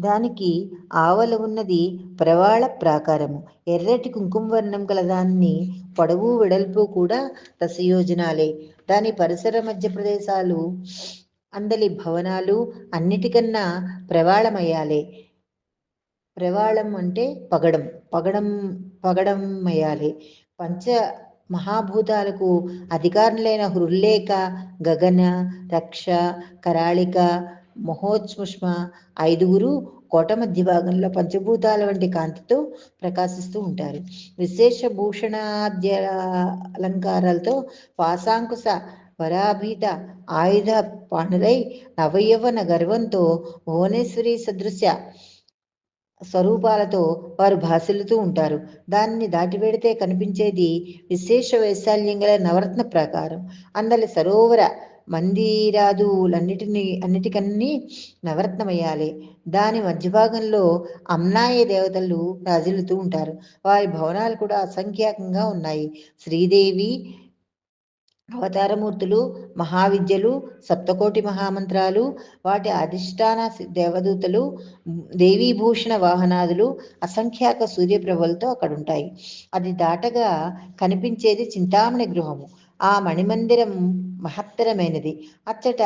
దానికి ఆవల ఉన్నది ప్రవాళ ప్రాకారము. ఎర్రటి కుంకుమ వర్ణం కలదాన్ని పొడవు వెడల్పు కూడా దశయోజనాలే. దాని పరిసర మధ్య ప్రదేశాలు అందలి భవనాలు అన్నిటికన్నా ప్రవాళమయ్యాలే. ప్రవాళం అంటే పగడం, పగడంమయ్యాలే. పంచ మహాభూతాలకు అధికారులైన హృల్లేఖ, గగన, రక్ష, కరాళిక, మహోత్సుష్మ ఐదుగురు కోట మధ్య భాగంలో పంచభూతాల వంటి కాంతితో ప్రకాశిస్తూ ఉంటారు. విశేష భూషణాద్యాలంకారాలతో పాశాంకుశ వరాభీత ఆయుధ పాణులై నవయవన గర్వంతో భువనేశ్వరి సదృశ్య స్వరూపాలతో వారు భాసిల్లుతూ ఉంటారు. దాన్ని దాటిపెడితే కనిపించేది విశేష వైశాల్యం గల నవరత్న ప్రాకారం. అందలి సరోవర అన్నిటికన్నీ నవరత్నమయ్యాలి. దాని మధ్యభాగంలో అమ్నాయ దేవతలు రాజిల్లుతూ ఉంటారు. వారి భవనాలు కూడా అసంఖ్యాకంగా ఉన్నాయి. శ్రీదేవి అవతారమూర్తులు, మహావిద్యలు, సప్తకోటి మహామంత్రాలు, వాటి అధిష్టాన దేవదూతలు, దేవీభూషణ వాహనాదులు, అసంఖ్యాక సూర్యప్రభలతో అక్కడుంటాయి. అది దాటగా కనిపించేది చింతామణి గృహము. ఆ మణిమందిరం మహత్తరమైనది. అచ్చట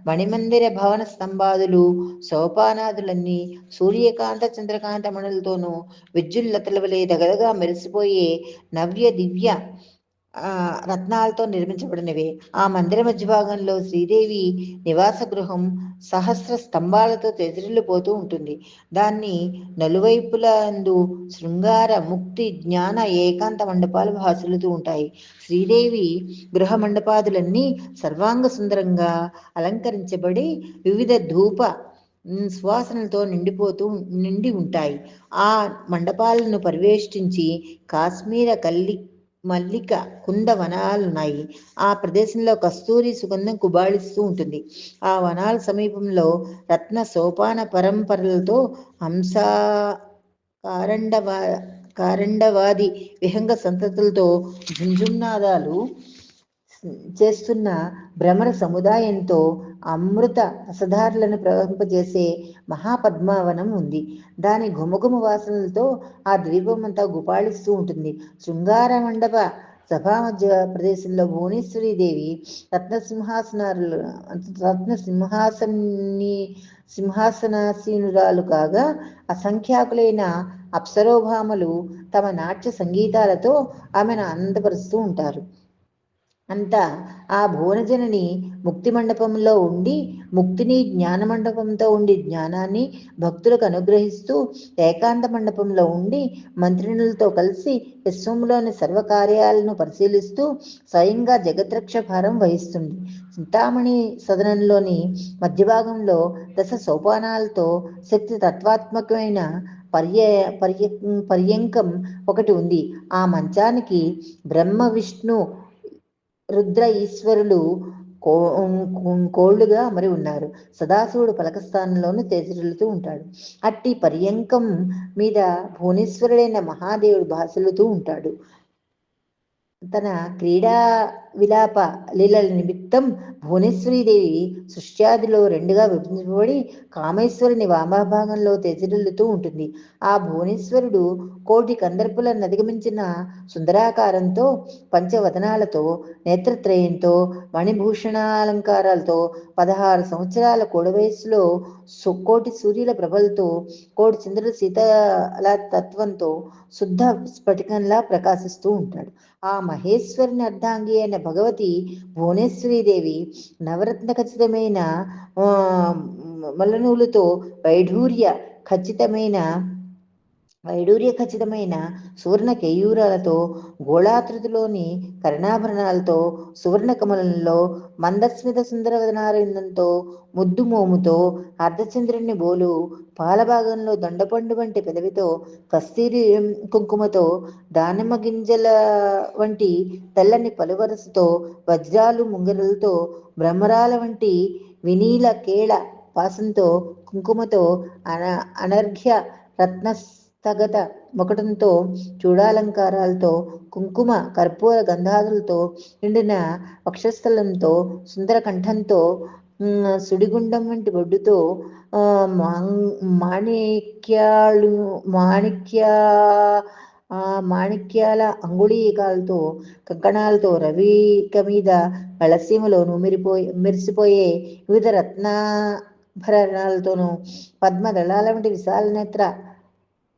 మణిమందిర భవన స్తంభాదులు, సోపానాదులన్నీ సూర్యకాంత చంద్రకాంత మణులతోనూ విద్యుల్లతల వలె దగదగా మెరిసిపోయే నవ్య దివ్య రత్నాలతో నిర్మించబడినవే. ఆ మందిర మధ్య భాగంలో శ్రీదేవి నివాస గృహం సహస్ర స్తంభాలతో తెజిరిల్లిపోతూ ఉంటుంది. దాన్ని నలువైపులందు శృంగార, ముక్తి, జ్ఞాన, ఏకాంత మండపాలు భాసిల్లుతూ ఉంటాయి. శ్రీదేవి గృహ మండపాదులన్నీ సర్వాంగ సుందరంగా అలంకరించబడి వివిధ ధూప సువాసనలతో నిండి ఉంటాయి. ఆ మండపాలను పరివేష్టించి కాశ్మీర మల్లిక కుంద వనాలున్నాయి. ఆ ప్రదేశంలో కస్తూరి సుగంధం కుబాళిస్తూ ఉంటుంది. ఆ వనాల సమీపంలో రత్న సోపాన పరంపరలతో హంసా కారండవాది విహంగ సంతతులతో ఝుంఝున్నాదాలు చేస్తున్న భ్రమర సముదాయంతో అమృత రసధారులను ప్రవహింపజేసే మహాపద్మావనం ఉంది. దాని ఘుమఘుమ వాసనలతో ఆ ద్వీపమంతా గుపాళిస్తూ ఉంటుంది. శృంగార మండప సభా మధ్య ప్రదేశంలో భువనేశ్వరీదేవి సింహాసనాసీనురాలు కాగా అసంఖ్యాకులైన అప్సరోభామలు తమ నాట్య సంగీతాలతో ఆమెను ఆనందపరుస్తూ ఉంటారు. అంతా ఆ భువనజనని ముక్తి మండపంలో ఉండి ముక్తిని, జ్ఞాన మండపంతో ఉండి జ్ఞానాన్ని భక్తులకు అనుగ్రహిస్తూ, ఏకాంత మండపంలో ఉండి మంత్రినులతో కలిసి విశ్వంలోని సర్వకార్యాలను పరిశీలిస్తూ స్వయంగా జగద్రక్ష భారం వహిస్తుంది. చింతామణి సదనంలోని మధ్యభాగంలో దశ సోపానాలతో శక్తి తత్వాత్మకమైన పర్యంకం ఒకటి ఉంది. ఆ మంచానికి బ్రహ్మ, విష్ణు, రుద్ర, ఈశ్వరులు కోళ్లుగా మరి ఉన్నారు. సదాశివుడు పలకస్థానంలోనూ తేజరిల్లుతూ ఉంటాడు. అట్టి పర్యంకం మీద భువనేశ్వరుడైన మహాదేవుడు భాసిల్లుతూ ఉంటాడు. తన క్రీడా విలాప లీలల నిమిత్తం భువనేశ్వరీదేవి సృష్ట్యాదిలో రెండుగా విభజించబడి కామేశ్వరుని వామభాగంలో తెజిల్లుతూ ఉంటుంది. ఆ భువనేశ్వరుడు కోటి కందర్పులను అధిగమించిన సుందరాకారంతో, పంచవదనాలతో, నేత్రత్రయంతో, మణిభూషణాలంకారాలతో, 16 సంవత్సరాల కూడవయస్సులో కోటి సూర్యుల ప్రభలతో, కోటి చంద్రుల శీతలతత్వంతో శుద్ధ స్ఫటికంలా ప్రకాశిస్తూ ఉంటాడు. ఆ మహేశ్వరుని అర్ధాంగి అయిన భగవతి భువనేశ్వరీదేవి నవరత్న ఖచ్చితమైన మల్లనూలుతో వైఢూర్య ఖచ్చితమైన సువర్ణ కేయూరాలతో, గోళాకృతిలోని కర్ణాభరణాలతో, సువర్ణ కమలంలో మందస్మిత సుందరవదనారవిందంతో, ముద్దు మోముతో, అర్ధచంద్రుని బోలు పాలభాగంలో దొండపండు వంటి పెదవితో, కస్తూరి కుంకుమతో, దానిమ్మ గింజల వంటి తెల్లని పలువరసతో, వజ్రాలు ముంగరులతో, బ్రహ్మరాల వంటి వినీల కేళ పాసంతో, కుంకుమతో, అనర్ఘ్య రత్నస్థగత మొకటంతో, చూడాలంకారాలతో, కుంకుమ కర్పూర గంధాదులతో నిండిన వక్షస్థలంతో, సుందర కంఠంతో, సుడిగుండం వంటి బొడ్డుతో మాణిక్యాలు మాణిక్యా మాణిక్యాల అంగుళీకాలతో కంకణాలతో రవిక మీద కళసీమలోను మెరిసిపోయే వివిధ రత్నాభరణాలతోనూ పద్మదళాల వంటి విశాల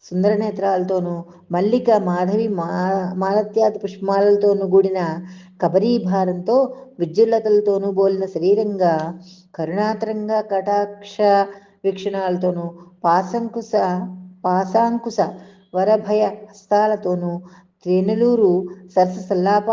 సుందర నేత్రాలతోనూ మల్లిక మాధవి మాలత్యాది పుష్పాలతోనూ కూడిన కబరీభారంతో విద్యుల్లతలతోనూ బోలిన శరీరంగా కరుణాతరంగా కటాక్ష వీక్షణాలతోనూ పాశాంకుశ వరభయ హస్తాలతోనూ తేనెలూరు సరస సల్లాప